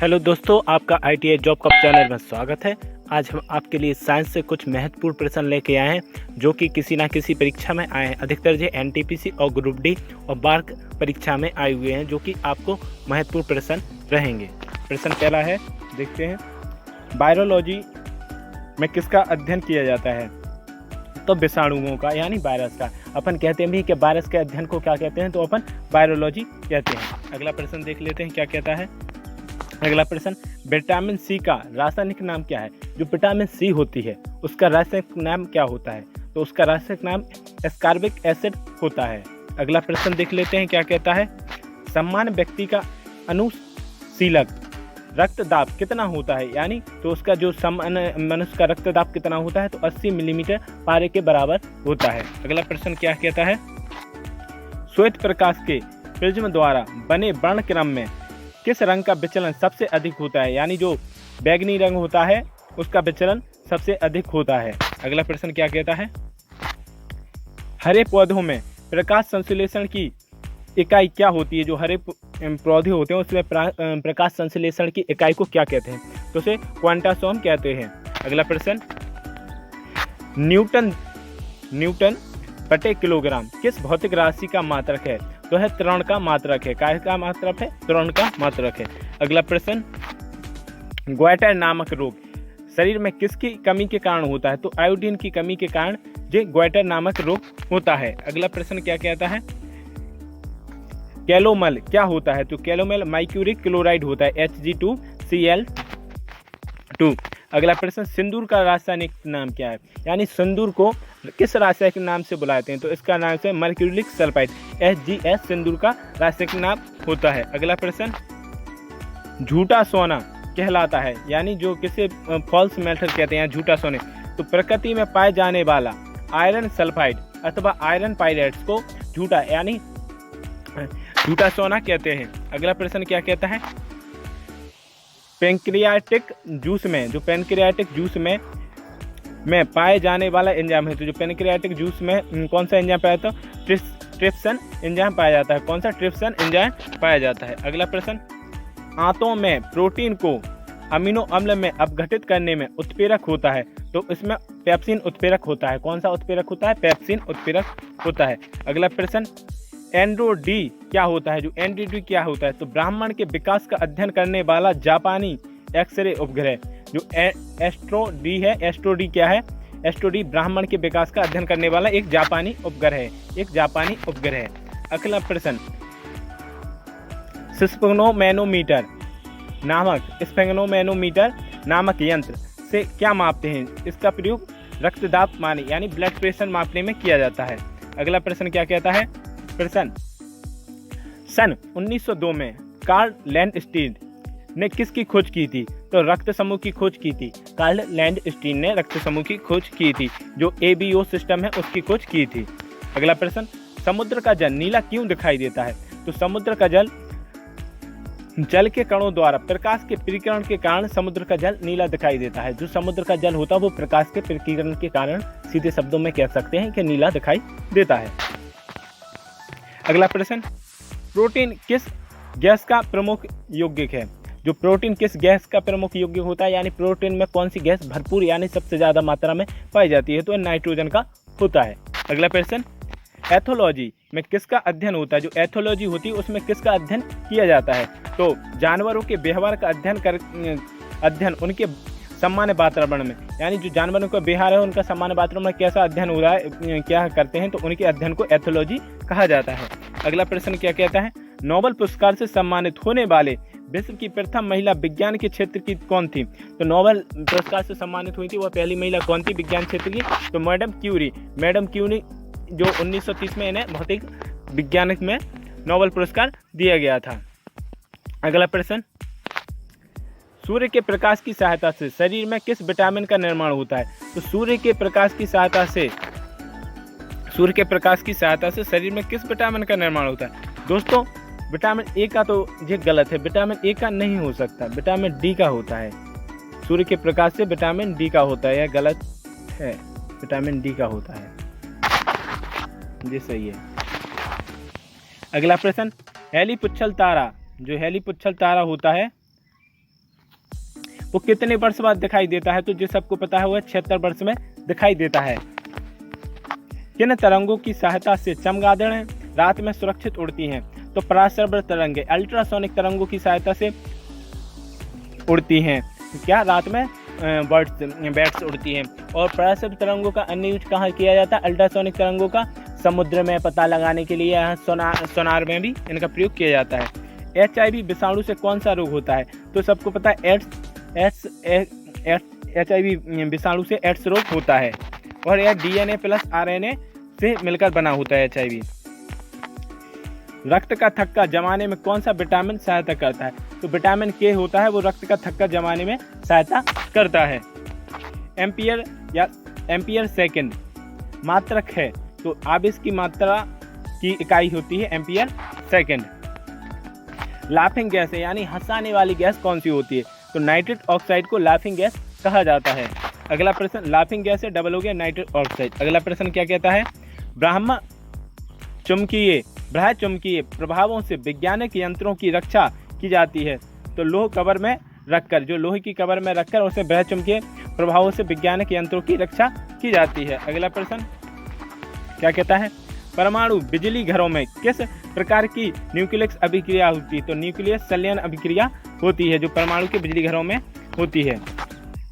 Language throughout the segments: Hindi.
हेलो दोस्तों, आपका ITI जॉब कप चैनल में स्वागत है। आज हम आपके लिए साइंस से कुछ महत्वपूर्ण प्रश्न लेके आए हैं जो कि किसी ना किसी परीक्षा में आए हैं। अधिकतर जो NTPC और ग्रुप डी और बार्क परीक्षा में आए हुए हैं, जो कि आपको महत्वपूर्ण प्रश्न रहेंगे। प्रश्न पहला है, देखते हैं। वायरोलॉजी में किसका अध्ययन किया जाता है? तो विषाणुओं का, यानी वायरस का। अपन कहते हैं भी कि वायरस के अध्ययन को क्या कहते हैं, तो अपन वायरोलॉजी कहते हैं। अगला प्रश्न देख लेते हैं क्या कहता है। अगला प्रश्न, विटामिन सी का रासायनिक नाम क्या है? जो विटामिन सी होती है उसका रासायनिक नाम क्या होता है? तो उसका रासायनिक नाम एस्कॉर्बिक एसिड होता है। अगला प्रश्न देख लेते हैं क्या कहता है। सामान्य व्यक्ति का अनुशीलक रक्तदाब कितना होता है? यानी तो उसका जो सामान्य मनुष्य का रक्तदाब कितना होता है, तो 80 मिलीमीटर पारे के बराबर होता है। अगला प्रश्न क्या कहता है। श्वेत प्रकाश के प्रिज्म द्वारा बने वर्णक्रम में किस रंग का विचलन सबसे अधिक होता है? यानी जो बैगनी रंग होता है उसका विचलन सबसे अधिक होता है। अगला प्रश्न क्या कहता है। हरे पौधों में प्रकाश संश्लेषण की इकाई क्या होती है? जो हरे पौधे होते हैं उसमें प्रकाश संश्लेषण की इकाई को क्या कहते हैं? तो उसे क्वांटासोम कहते हैं। अगला प्रश्न, न्यूटन प्रति किलोग्राम किस भौतिक राशि का मात्रक है? तो है त्वरण का मात्रक है। काय का मात्रक है? त्वरण का मात्रक है। अगला प्रश्न, ग्वाइटर नामक रोग शरीर में किसकी कमी के कारण होता है? तो आयोडीन की कमी के कारण जो ग्वाइटर नामक रोग होता है। अगला प्रश्न क्या कहता है। कैलोमल क्या होता है? तो कैलोमल मर्क्यूरिक क्लोराइड होता है, Hg2Cl2। अगला प्रश्न, सिंदूर का रासायनिक नाम क्या है? यानी सिंदूर को किस रासायनिक नाम से बुलाते हैं? तो इसका नाम है मर्क्यूरिक सल्फाइड, HgS सिंदूर का रासायनिक नाम होता है। अगला प्रश्न, झूठा सोना कहलाता है, यानी जो किसे फॉल्स मेटल कहते हैं, झूठा सोने। तो प्रकृति में पाए जाने वाला आयरन सल्फाइड अथवा आयरन पाइरेट्स को झूठा यानी झूठा सोना कहते हैं। अगला प्रश्न क्या कहता है। पैंक्रियाटिक जूस में, जो पैंक्रियाटिक जूस में पाए जाने वाला एंजाइम है, तो जो पैंक्रियाटिक जूस में कौन सा एंजाइम पाया जाता है? ट्रिप्सिन एंजाइम पाया जाता है। कौन सा? ट्रिप्सिन एंजाइम पाया जाता है। अगला प्रश्न, आंतों में प्रोटीन को अमीनो अम्ल में अपघटित करने में उत्प्रेरक होता है, तो इसमें पेप्सिन उत्प्रेरक होता है। कौन सा उत्प्रेरक होता है? पेप्सिन उत्प्रेरक होता है। अगला प्रश्न, एंड्रोडी क्या होता है? जो एंड्रोडी क्या होता है? तो ब्राह्मण के विकास का अध्ययन करने वाला जापानी एक्सरे उपग्रह, जो एस्ट्रोडी है। एस्ट्रोडी क्या है? एस्ट्रोडी ब्राह्मण के विकास का अध्ययन करने वाला एक जापानी उपग्रह है, एक जापानी उपग्रह है। अगला प्रश्न, स्फेग्नोमैनोमीटर नामक यंत्र से क्या मापते हैं? इसका प्रयोग रक्तदाब माने यानी ब्लड प्रेशर मापने में किया जाता है। अगला प्रश्न क्या कहता है। प्रश्न, सन 1902 में कार्ल लैंडस्टीन ने किसकी खोज की थी? तो रक्त समूह की खोज की थी। कार्ल लैंडस्टीन ने रक्त समूह की खोज की थी, जो ABO सिस्टम है उसकी खोज की थी। अगला प्रश्न, समुद्र का जल नीला क्यों दिखाई देता है? तो समुद्र का जल के कणों द्वारा प्रकाश के विकिरण के कारण समुद्र का जल नीला दिखाई देता है। जो समुद्र का जल होता है वो प्रकाश के विकिरण के कारण सीधे शब्दों में कह सकते हैं कि नीला दिखाई देता है। अगला प्रश्न, प्रोटीन किस गैस का प्रमुख यौगिक है? जो प्रोटीन किस गैस का प्रमुख यौगिक होता है, यानी प्रोटीन में कौन सी गैस भरपूर यानी सबसे ज्यादा मात्रा में पाई जाती है? तो नाइट्रोजन का होता है। अगला प्रश्न, एथोलॉजी में किसका अध्ययन होता है? जो एथोलॉजी होती है उसमें किसका अध्ययन किया जाता है? तो जानवरों के व्यवहार का अध्ययन उनके सामान्य वातावरण में, यानी जो जानवरों का व्यवहार है उनका सामान्य वातावरण में कैसा अध्ययन हो रहा है, क्या करते हैं, तो उनके अध्ययन को एथोलॉजी कहा जाता है। अगला प्रश्न क्या कहता है। नोबेल पुरस्कार से सम्मानित होने वाले विश्व की प्रथम महिला विज्ञान के क्षेत्र की कौन थी? तो नोबेल पुरस्कार से सम्मानित हुई थी वह पहली महिला कौन थी विज्ञान क्षेत्र की? तो मैडम क्यूरी जो 1930 में इन्हें भौतिक विज्ञान में नोबेल पुरस्कार दिया गया था। अगला प्रश्न, सूर्य के प्रकाश की सहायता से शरीर में किस विटामिन का निर्माण होता है? तो सूर्य के प्रकाश की सहायता से शरीर में किस विटामिन का निर्माण होता है? दोस्तों, विटामिन ए का तो ये गलत है, विटामिन ए का नहीं हो सकता, विटामिन डी का होता है। सूर्य के प्रकाश से विटामिन डी का होता है, यह गलत है, विटामिन डी का होता है, ये सही है। अगला प्रश्न, हेलीपुच्छल तारा, जो हेलीपुच्छल तारा होता है वो कितने वर्ष बाद दिखाई देता है? तो जो सबको पता है वह 76 वर्ष में दिखाई देता है। किन तरंगों की सहायता से चमगादड़ें रात में सुरक्षित उड़ती हैं? तो पराश्रव्य तरंगे, अल्ट्रासोनिक तरंगों की सहायता से उड़ती हैं। क्या रात में बैट्स उड़ती हैं। और पराश्रव्य तरंगों का अन्य यूज कहाँ किया जाता है? अल्ट्रासोनिक तरंगों का समुद्र में पता लगाने के लिए, यहाँ सोनार में भी इनका प्रयोग किया जाता है। HIV विषाणु से कौन सा रोग होता है? तो सबको पता है HIV विषाणु से एड्स रोग होता है और यह DNA प्लस RNA से मिलकर बना होता है HIV। रक्त का थक्का जमाने में कौन सा विटामिन सहायता करता है? तो विटामिन K होता है, वो रक्त का थक्का जमाने में सहायता करता है। एम्पियर या एम्पियर सेकंड मात्रक है, तो आवेश की मात्रा की इकाई होती है एम्पियर सेकंड। लाफिंग गैस है यानी हंसाने वाली गैस कौन सी होती है? तो नाइट्रस ऑक्साइड को लाफिंग गैस कहा जाता है। अगला प्रश्न, लाफिंग गैस से डबल हो गया नाइट्रस ऑक्साइड। अगला प्रश्न क्या कहता है? चुंबकीय प्रभावों से वैज्ञानिक यंत्रों की रक्षा की जाती है। तो लोहे की कवर में रखकर उसे बृहद चुंबकीय प्रभावों से वैज्ञानिक यंत्रों की रक्षा की जाती है। अगला प्रश्न क्या कहता है? परमाणु बिजली घरों में किस प्रकार की न्यूक्लियस अभिक्रिया होती है? तो न्यूक्लियस संलयन अभिक्रिया होती है जो परमाणु के बिजली घरों में होती है।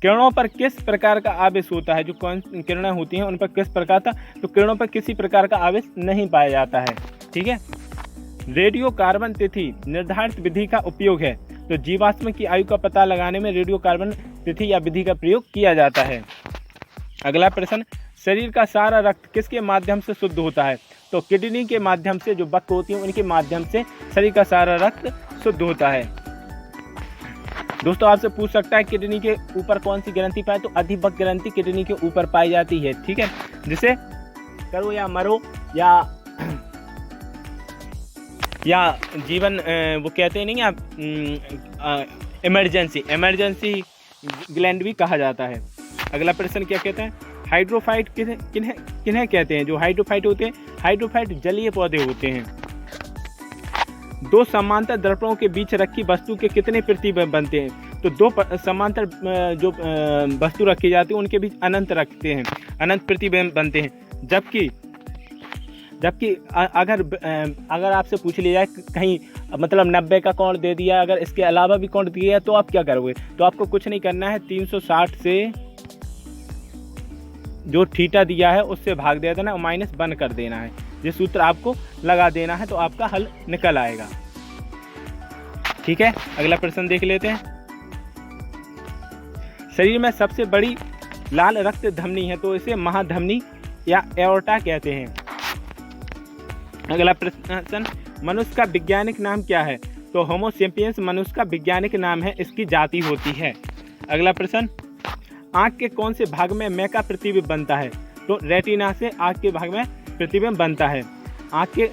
किरणों पर किस प्रकार का आवेश होता है? जो कौन किरणें होती हैं उन पर किस प्रकार का? तो किरणों पर किसी प्रकार का आवेश नहीं पाया जाता है। ठीक है। रेडियो कार्बन तिथि निर्धारित विधि का उपयोग है। तो जीवाश्म की आयु का पता लगाने में रेडियो कार्बन तिथि या विधि का प्रयोग किया जाता है। अगला प्रश्न, शरीर का सारा रक्त किसके माध्यम से शुद्ध होता है? तो किडनी के माध्यम से, जो बक होती है उनके माध्यम से शरीर का सारा रक्त शुद्ध होता है। दोस्तों आपसे पूछ सकता है किडनी के ऊपर कौन सी ग्रंथि पाए? तो अधिवक्र ग्रंथि किडनी के ऊपर पाई जाती है। ठीक है, जिसे करो या मरो या जीवन वो कहते नहीं आप इमरजेंसी ग्लैंड भी कहा जाता है। अगला प्रश्न क्या कहता है? हाइड्रोफाइट किन्हें कहते हैं? जो हाइड्रोफाइट होते हैं, हाइड्रोफाइट जलीय पौधे होते हैं। दो समांतर दर्पणों के बीच रखी वस्तु के कितने प्रतिबिंब बनते हैं? तो दो समांतर जो वस्तु रखी जाती है उनके बीच अनंत प्रतिबिंब बनते हैं। जबकि अगर आपसे पूछ लिया जाए कहीं मतलब 90 का कोण दे दिया, अगर इसके अलावा भी कोण दिया तो आप क्या करोगे? तो आपको कुछ नहीं करना है, 360 से जो थीटा दिया है उससे भाग दे देना और -1 कर देना है। ये सूत्र आपको लगा देना है तो आपका हल निकल आएगा। ठीक है, अगला प्रश्न देख लेते हैं। शरीर में सबसे बड़ी लाल रक्त धमनी है तो इसे महाधमनी या एओर्टा कहते हैं। अगला प्रश्न, मनुष्य का वैज्ञानिक नाम क्या है? तो होमो सेपियंस मनुष्य का वैज्ञानिक नाम है, इसकी जाति होती है। अगला प्रश्न, आँख के कौन से भाग में मैं का प्रतिबिंब बनता है? तो रेटिना से आँख के भाग में प्रतिबिंब बनता है। आँख के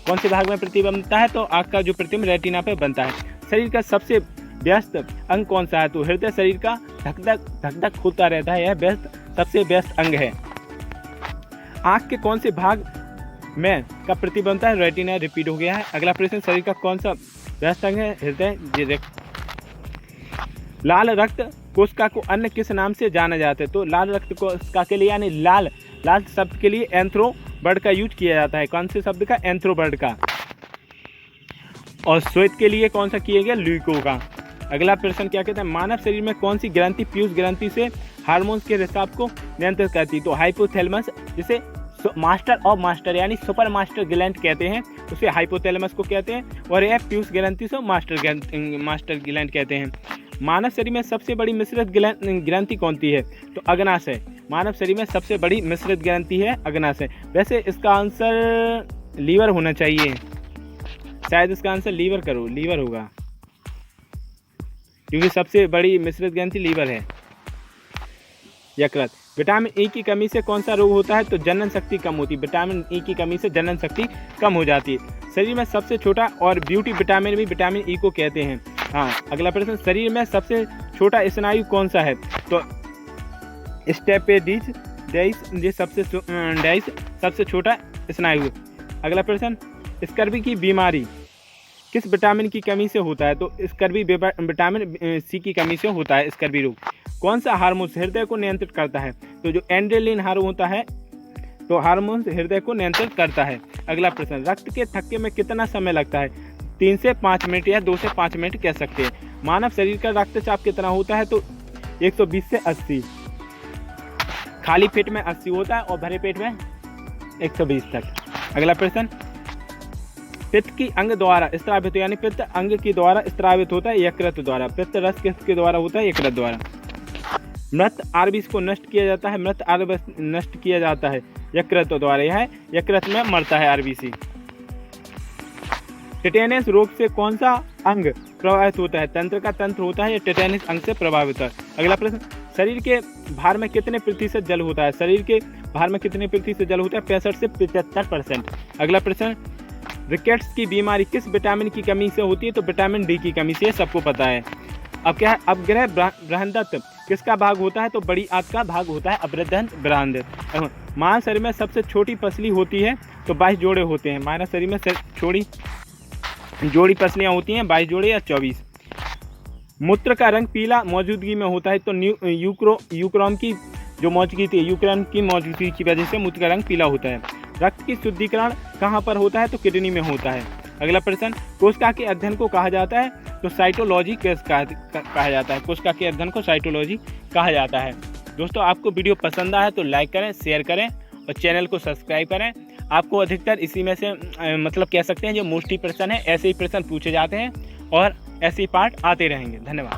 कौन से भाग में प्रतिबिंब बनता है? तो आँख का जो प्रतिबिंब रेटिना पे बनता है। शरीर का सबसे व्यस्त अंग कौन सा है? तो हृदय शरीर का धक होता रहता है, यह सबसे व्यस्त अंग है। आँख के कौन से भाग में का प्रतिबिंब बनता है? रेटिना, रिपीट हो गया है। अगला प्रश्न, शरीर का कौन सा व्यस्त अंग है? हृदय। लाल रक्त कोशिका को अन्य किस नाम से जाना जाता है? तो लाल रक्त कोशिका के लिए यानी लाल शब्द के लिए एंथ्रो वर्ड का यूज किया जाता है। कौन से शब्द का? एंथ्रो वर्ड का। और श्वेत के लिए कौन सा किया गया? ल्यूको का। अगला प्रश्न क्या कहता है? मानव शरीर में कौन सी ग्रंथि पीयूष ग्रंथि से हार्मोन्स के रिसाव को नियंत्रित करती है? तो हाइपोथैलेमस, जिसे मास्टर यानी सुपर मास्टर ग्लैंड कहते हैं, उसे हाइपोथैलेमस को कहते हैं। और यह पीयूष ग्रंथि से मास्टर ग्लैंड कहते हैं। मानव शरीर में सबसे बड़ी मिश्रित ग्रंथि कौन सी है? तो अग्नाशय। मानव शरीर में सबसे बड़ी मिश्रित ग्रंथि है अग्नाशय। वैसे इसका आंसर लीवर होना चाहिए, शायद इसका आंसर लीवर होगा क्योंकि सबसे बड़ी मिश्रित ग्रंथि लीवर है। यकृत। विटामिन ई की कमी से कौन सा रोग होता है? तो जनन शक्ति कम होती है। विटामिन ई की कमी से जनन शक्ति कम हो जाती है। शरीर में सबसे छोटा और ब्यूटी विटामिन भी विटामिन ई को कहते हैं। हाँ, अगला प्रश्न, शरीर में सबसे छोटा स्नायु कौन सा है? तो स्टेपेडिस सबसे छोटा स्नायु। अगला प्रश्न, स्कर्वी की बीमारी किस विटामिन की कमी से होता है? तो स्कर्वी विटामिन सी की कमी से होता है स्कर्वी रोग। कौन सा हार्मोन हृदय को नियंत्रित करता है? तो जो एंड्रेलिन हार्मोन होता है, तो हार्मोन हृदय को नियंत्रित करता है। अगला प्रश्न, रक्त के थक्के में कितना समय लगता है? 3 से 5 मिनट या 2 से 5 मिनट कह सकते हैं। मानव शरीर का रक्तचाप कितना होता है? तो 120 से 80। खाली पेट में 80 होता है और भरे पेट में 120 तक। अगला प्रश्न, पित्त की अंग द्वारा स्त्रावित, यानी पित्त अंग के द्वारा स्त्रावित होता है यकृत द्वारा। पित्त रस किसके द्वारा होता है? यकृत द्वारा। मृत आरबीसी को नष्ट किया जाता है, मृत आरबीसी नष्ट किया जाता है यकृत द्वारा। यह यकृत में मरता है आरबीसी। टेटेनस रोग से कौन सा अंग प्रभावित होता है? तंत्र का तंत्र होता है या टेटेनस अंग से प्रभावित है। अगला प्रश्न, शरीर के भार में कितने प्रतिशत जल होता है? शरीर के भार में कितने प्रतिशत जल होता है? 65 से 75%। अगला प्रश्न, रिकेट्स की बीमारी किस विटामिन की कमी से होती है? तो विटामिन डी की कमी से, सबको पता है। अब क्या है? अपग्रह बृहदंत किसका भाग होता है? तो बड़ी आंत का भाग होता है अपग्रह बृहदंत। मानव शरीर में सबसे छोटी पसली होती है तो 22 जोड़े होते हैं। मानव शरीर में छोटी जोड़ी पसलियाँ होती हैं 22 जोड़े या 24। मूत्र का रंग पीला मौजूदगी में होता है तो यूक्रोम की जो मौजूदगी थी, यूक्रेन की मौजूदगी की वजह से मूत्र का रंग पीला होता है। रक्त की शुद्धिकरण कहाँ पर होता है? तो किडनी में होता है। अगला प्रश्न, कोशिका के अध्ययन को कहा जाता है? तो साइटोलॉजी कहा जाता है। कोशिका के अध्ययन को साइटोलॉजी कहा जाता है। दोस्तों, आपको वीडियो पसंद आया तो लाइक करें, शेयर करें और चैनल को सब्सक्राइब करें। आपको अधिकतर इसी में से मतलब कह सकते हैं जो मोस्टली प्रश्न है, ऐसे ही प्रश्न पूछे जाते हैं और ऐसे ही पार्ट आते रहेंगे। धन्यवाद।